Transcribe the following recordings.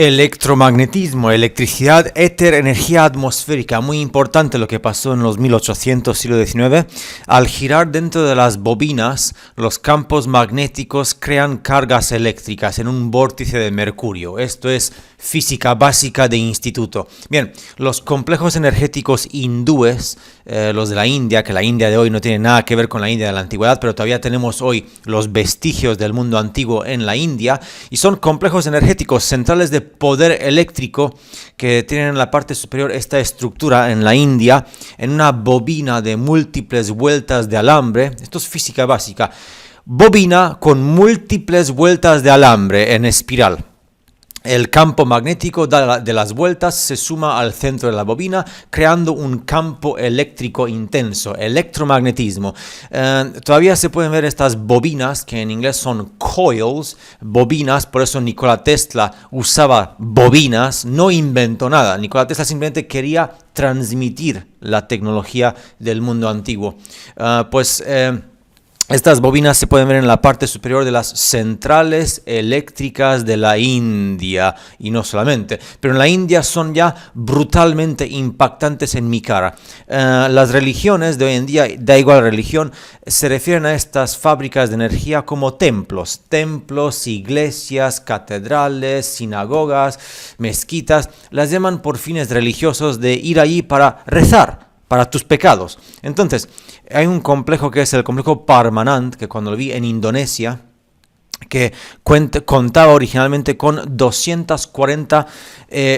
Electromagnetismo, electricidad, éter, energía atmosférica. Muy importante lo que pasó en los 1800, siglo XIX. Al girar dentro de las bobinas, los campos magnéticos crean cargas eléctricas en un vórtice de mercurio. Esto es física básica de instituto. Bien, los complejos energéticos hindúes, los de la India, que la India de hoy no tiene nada que ver con la India de la antigüedad, pero todavía tenemos hoy los vestigios del mundo antiguo en la India, y son complejos energéticos centrales de poder eléctrico que tienen en la parte superior esta estructura en la India, en una bobina de múltiples vueltas de alambre. Esto es física básica. Bobina con múltiples vueltas de alambre en espiral. El campo magnético de las vueltas se suma al centro de la bobina, creando un campo eléctrico intenso, electromagnetismo. Todavía se pueden ver estas bobinas, que en inglés son coils, bobinas, por eso Nikola Tesla usaba bobinas, no inventó nada. Nikola Tesla simplemente quería transmitir la tecnología del mundo antiguo. Estas bobinas se pueden ver en la parte superior de las centrales eléctricas de la India, y no solamente, pero en la India son ya brutalmente impactantes en mi cara. Las religiones de hoy en día, da igual religión, se refieren a estas fábricas de energía como templos, iglesias, catedrales, sinagogas, mezquitas, las llaman por fines religiosos de ir allí para rezar para tus pecados. Entonces, hay un complejo que es el complejo Parmanand, que cuando lo vi en Indonesia, que contaba originalmente con 240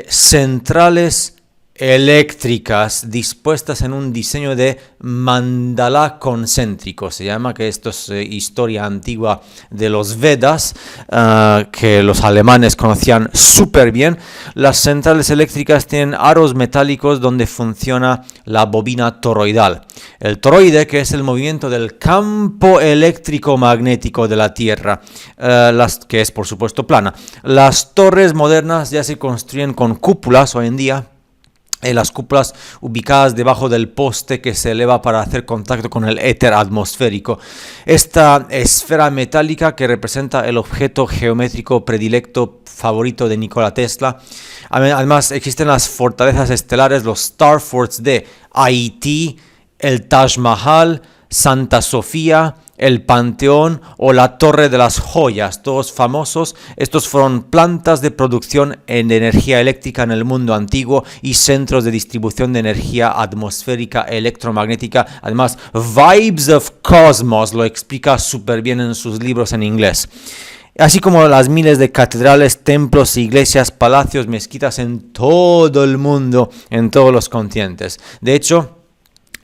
centrales eléctricas dispuestas en un diseño de mandala concéntrico. Se llama, que esto es historia antigua de los Vedas, que los alemanes conocían súper bien. Las centrales eléctricas tienen aros metálicos donde funciona la bobina toroidal. El toroide, que es el movimiento del campo eléctrico magnético de la Tierra, que es por supuesto plana. Las torres modernas ya se construyen con cúpulas hoy en día, las cúpulas ubicadas debajo del poste que se eleva para hacer contacto con el éter atmosférico. Esta esfera metálica que representa el objeto geométrico predilecto favorito de Nikola Tesla. Además existen las fortalezas estelares, los Star Forts de Haití, el Taj Mahal, Santa Sofía, el Panteón o la Torre de las Joyas, todos famosos. Estos fueron plantas de producción de energía eléctrica en el mundo antiguo y centros de distribución de energía atmosférica electromagnética. Además, Vibes of Cosmos lo explica súper bien en sus libros en inglés. Así como las miles de catedrales, templos, iglesias, palacios, mezquitas en todo el mundo, en todos los continentes. De hecho,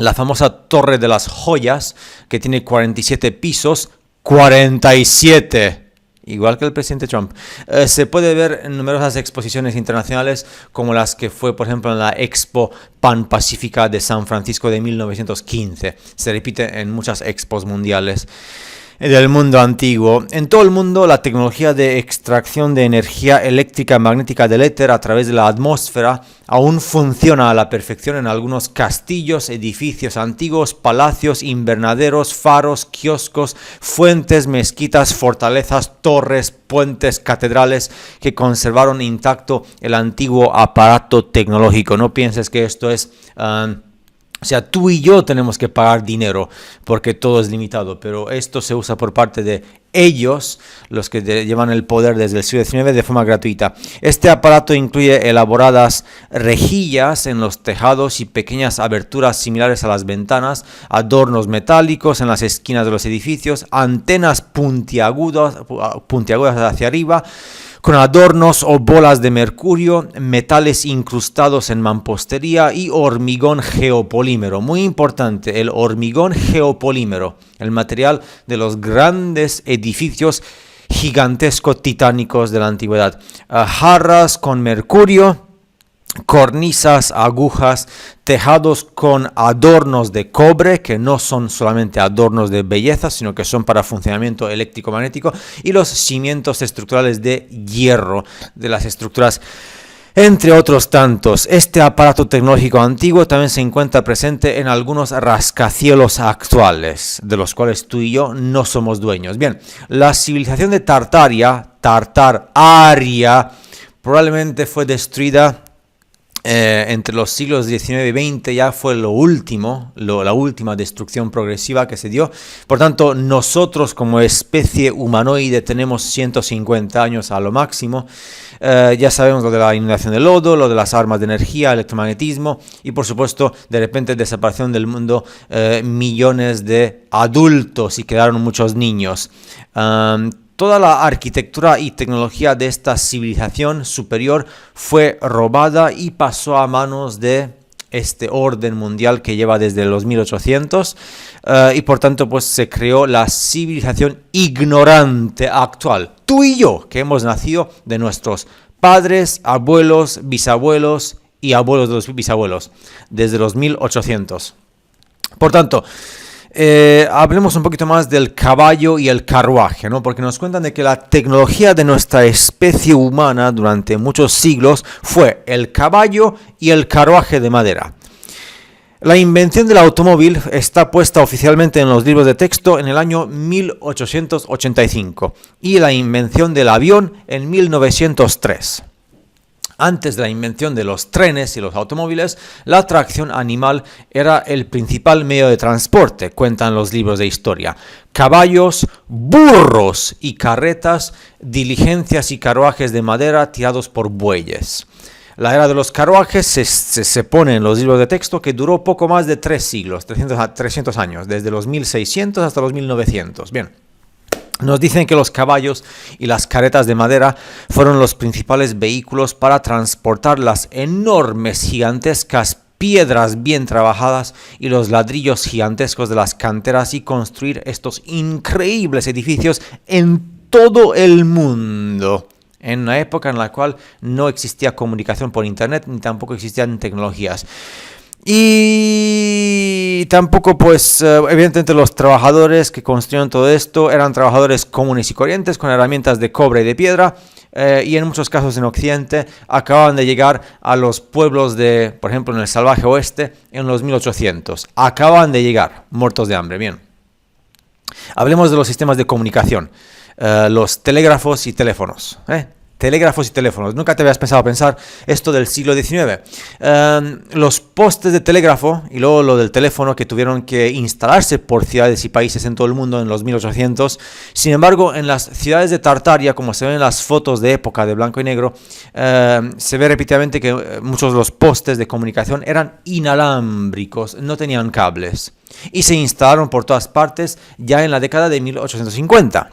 la famosa Torre de las Joyas, que tiene 47 pisos, 47, igual que el presidente Trump, se puede ver en numerosas exposiciones internacionales, como las que fue, por ejemplo, en la Expo Pan-Pacífica de San Francisco de 1915. Se repite en muchas expos mundiales del mundo antiguo. En todo el mundo, la tecnología de extracción de energía eléctrica magnética del éter a través de la atmósfera aún funciona a la perfección en algunos castillos, edificios antiguos, palacios, invernaderos, faros, kioscos, fuentes, mezquitas, fortalezas, torres, puentes, catedrales que conservaron intacto el antiguo aparato tecnológico. No pienses que esto es... O sea, tú y yo tenemos que pagar dinero porque todo es limitado, pero esto se usa por parte de ellos, los que llevan el poder desde el siglo XIX, de forma gratuita. Este aparato incluye elaboradas rejillas en los tejados y pequeñas aberturas similares a las ventanas, adornos metálicos en las esquinas de los edificios, antenas puntiagudas hacia arriba, con adornos o bolas de mercurio, metales incrustados en mampostería y hormigón geopolímero. Muy importante, el hormigón geopolímero, el material de los grandes edificios gigantescos titánicos de la antigüedad. Jarras con mercurio, cornisas, agujas, tejados con adornos de cobre, que no son solamente adornos de belleza, sino que son para funcionamiento eléctrico-magnético, y los cimientos estructurales de hierro de las estructuras, entre otros tantos. Este aparato tecnológico antiguo también se encuentra presente en algunos rascacielos actuales, de los cuales tú y yo no somos dueños. Bien, la civilización de Tartaria, Tartaria, probablemente fue destruida entre los siglos XIX y XX, ya fue la última destrucción progresiva que se dio. Por tanto, nosotros como especie humanoide tenemos 150 años a lo máximo. Ya sabemos lo de la inundación de lodo, lo de las armas de energía, electromagnetismo y por supuesto de repente desaparición del mundo millones de adultos y quedaron muchos niños. Toda la arquitectura y tecnología de esta civilización superior fue robada y pasó a manos de este orden mundial que lleva desde los 1800 y por tanto pues se creó la civilización ignorante actual. Tú y yo, que hemos nacido de nuestros padres, abuelos, bisabuelos y abuelos de los bisabuelos, desde los 1800. Por tanto, hablemos un poquito más del caballo y el carruaje, ¿no? Porque nos cuentan de que la tecnología de nuestra especie humana durante muchos siglos fue el caballo y el carruaje de madera. La invención del automóvil está puesta oficialmente en los libros de texto en el año 1885 y la invención del avión en 1903. Antes de la invención de los trenes y los automóviles, la tracción animal era el principal medio de transporte, cuentan los libros de historia. Caballos, burros y carretas, diligencias y carruajes de madera tirados por bueyes. La era de los carruajes se pone en los libros de texto que duró poco más de 3 siglos, 300 años, desde los 1600 hasta los 1900. Bien. Nos dicen que los caballos y las carretas de madera fueron los principales vehículos para transportar las enormes, gigantescas piedras bien trabajadas y los ladrillos gigantescos de las canteras y construir estos increíbles edificios en todo el mundo. En una época en la cual no existía comunicación por internet ni tampoco existían tecnologías. Y tampoco, pues, evidentemente los trabajadores que construyeron todo esto eran trabajadores comunes y corrientes con herramientas de cobre y de piedra y en muchos casos en Occidente acababan de llegar a los pueblos de, por ejemplo, en el salvaje oeste en los 1800. Acaban de llegar, muertos de hambre. Bien. Hablemos de los sistemas de comunicación, los telégrafos y teléfonos. Telégrafos y teléfonos. Nunca te habías pensar esto del siglo XIX. Los postes de telégrafo y luego lo del teléfono que tuvieron que instalarse por ciudades y países en todo el mundo en los 1800. Sin embargo, en las ciudades de Tartaria, como se ven en las fotos de época de blanco y negro, se ve repetidamente que muchos de los postes de comunicación eran inalámbricos, no tenían cables. Y se instalaron por todas partes ya en la década de 1850.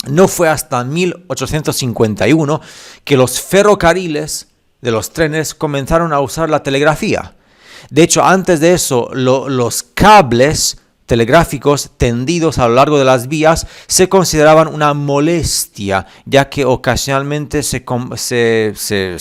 No fue hasta 1851 que los ferrocarriles de los trenes comenzaron a usar la telegrafía. De hecho, antes de eso, los cables telegráficos tendidos a lo largo de las vías se consideraban una molestia, ya que ocasionalmente se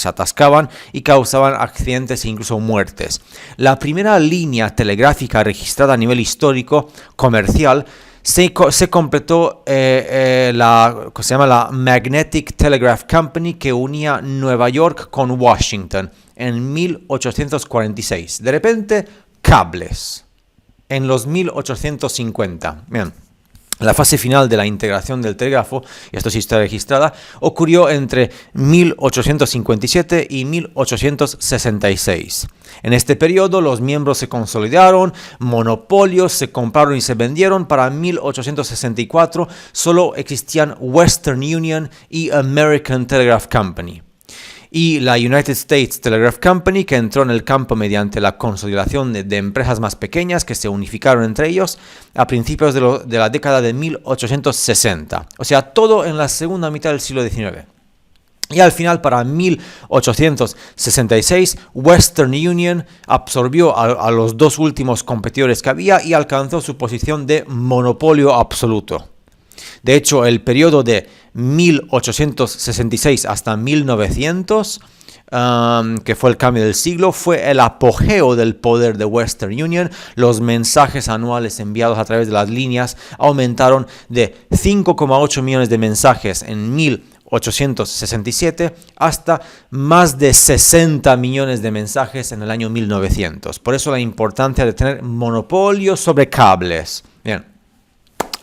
atascaban y causaban accidentes e incluso muertes. La primera línea telegráfica registrada a nivel histórico comercial se completó se llama la Magnetic Telegraph Company, que unía Nueva York con Washington en 1846. De repente, cables en los 1850. Bien. La fase final de la integración del telégrafo, y esto sí está registrada, ocurrió entre 1857 y 1866. En este periodo los miembros se consolidaron, monopolios se compraron y se vendieron. Para 1864 solo existían Western Union y American Telegraph Company. Y la United States Telegraph Company, que entró en el campo mediante la consolidación de empresas más pequeñas que se unificaron entre ellos a principios de la década de 1860. O sea, todo en la segunda mitad del siglo XIX. Y al final, para 1866, Western Union absorbió a los dos últimos competidores que había y alcanzó su posición de monopolio absoluto. De hecho, el periodo de 1866 hasta 1900, que fue el cambio del siglo, fue el apogeo del poder de Western Union. Los mensajes anuales enviados a través de las líneas aumentaron de 5,8 millones de mensajes en 1867 hasta más de 60 millones de mensajes en el año 1900. Por eso la importancia de tener monopolio sobre cables. Bien.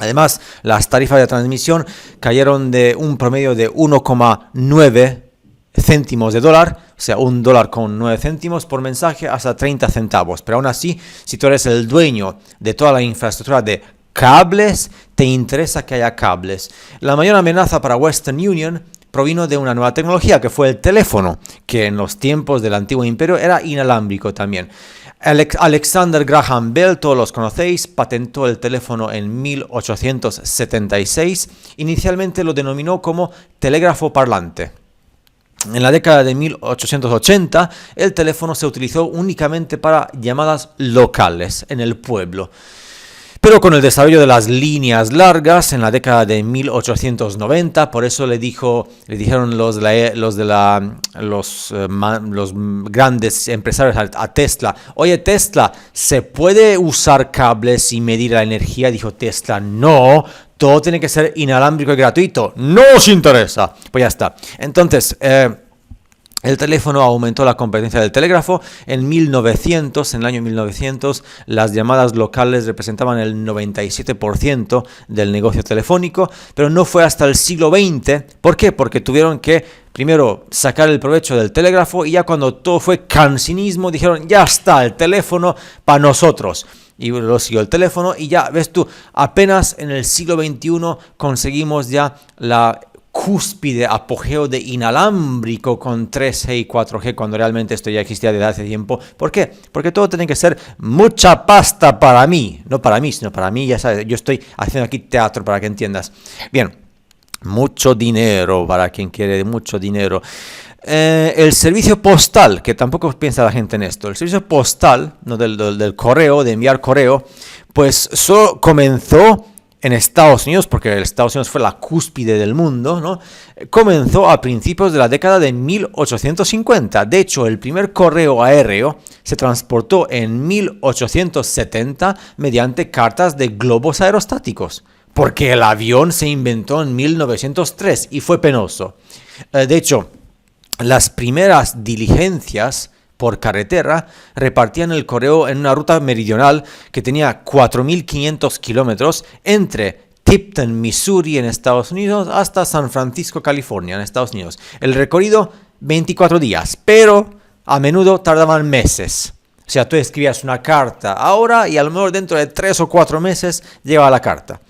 Además, las tarifas de transmisión cayeron de un promedio de 1,9 céntimos de dólar, o sea, $1 con 9 céntimos por mensaje, hasta 30 centavos. Pero aún así, si tú eres el dueño de toda la infraestructura de cables, te interesa que haya cables. La mayor amenaza para Western Union provino de una nueva tecnología, que fue el teléfono, que en los tiempos del antiguo imperio era inalámbrico también. Alexander Graham Bell, todos los conocéis, patentó el teléfono en 1876. Inicialmente lo denominó como telégrafo parlante. En la década de 1880, el teléfono se utilizó únicamente para llamadas locales en el pueblo. Pero con el desarrollo de las líneas largas en la década de 1890, por eso le dijeron los grandes empresarios a Tesla: oye, Tesla, ¿se puede usar cables y medir la energía? Dijo Tesla: no, todo tiene que ser inalámbrico y gratuito. ¡No os interesa! Pues ya está. Entonces, el teléfono aumentó la competencia del telégrafo. En el año 1900, las llamadas locales representaban el 97% del negocio telefónico, pero no fue hasta el siglo XX. ¿Por qué? Porque tuvieron que primero sacar el provecho del telégrafo, y ya cuando todo fue cansinismo, dijeron: ya está, el teléfono para nosotros. Y luego siguió el teléfono, y ya ves tú, apenas en el siglo XXI conseguimos ya la cúspide, apogeo de inalámbrico con 3G y 4G, cuando realmente esto ya existía desde hace tiempo. ¿Por qué? Porque todo tiene que ser mucha pasta para mí. No para mí, sino para mí, ya sabes, yo estoy haciendo aquí teatro para que entiendas. Bien, mucho dinero para quien quiere mucho dinero. El servicio postal, que tampoco piensa la gente en esto, el servicio postal, no del correo, de enviar correo, pues solo comenzó en Estados Unidos, porque Estados Unidos fue la cúspide del mundo, ¿no? Comenzó a principios de la década de 1850. De hecho, el primer correo aéreo se transportó en 1870 mediante cartas de globos aerostáticos, porque el avión se inventó en 1903 y fue penoso. De hecho, las primeras diligencias por carretera repartían el correo en una ruta meridional que tenía 4.500 kilómetros entre Tipton, Missouri, en Estados Unidos, hasta San Francisco, California, en Estados Unidos. El recorrido, 24 días, pero a menudo tardaban meses. O sea, tú escribías una carta ahora y a lo mejor dentro de 3 o 4 meses llegaba la carta.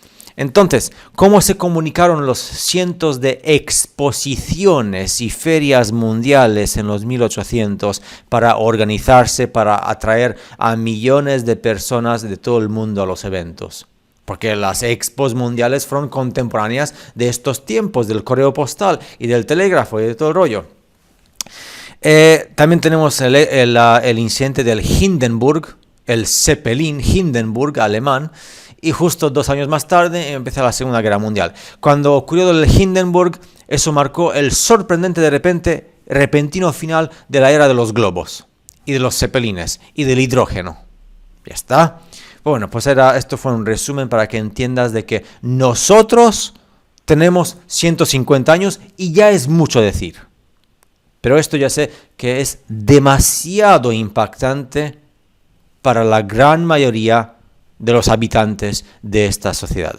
Entonces, ¿cómo se comunicaron los cientos de exposiciones y ferias mundiales en los 1800 para organizarse, para atraer a millones de personas de todo el mundo a los eventos? Porque las expos mundiales fueron contemporáneas de estos tiempos, del correo postal y del telégrafo y de todo el rollo. También tenemos el incidente del Hindenburg, el Zeppelin Hindenburg alemán. Y justo 2 años más tarde empezó la Segunda Guerra Mundial. Cuando ocurrió el Hindenburg, eso marcó el sorprendente repentino final de la era de los globos, y de los zeppelines, y del hidrógeno. Ya está. Bueno, pues esto fue un resumen para que entiendas de que nosotros tenemos 150 años y ya es mucho decir. Pero esto ya sé que es demasiado impactante para la gran mayoría de los habitantes de esta sociedad.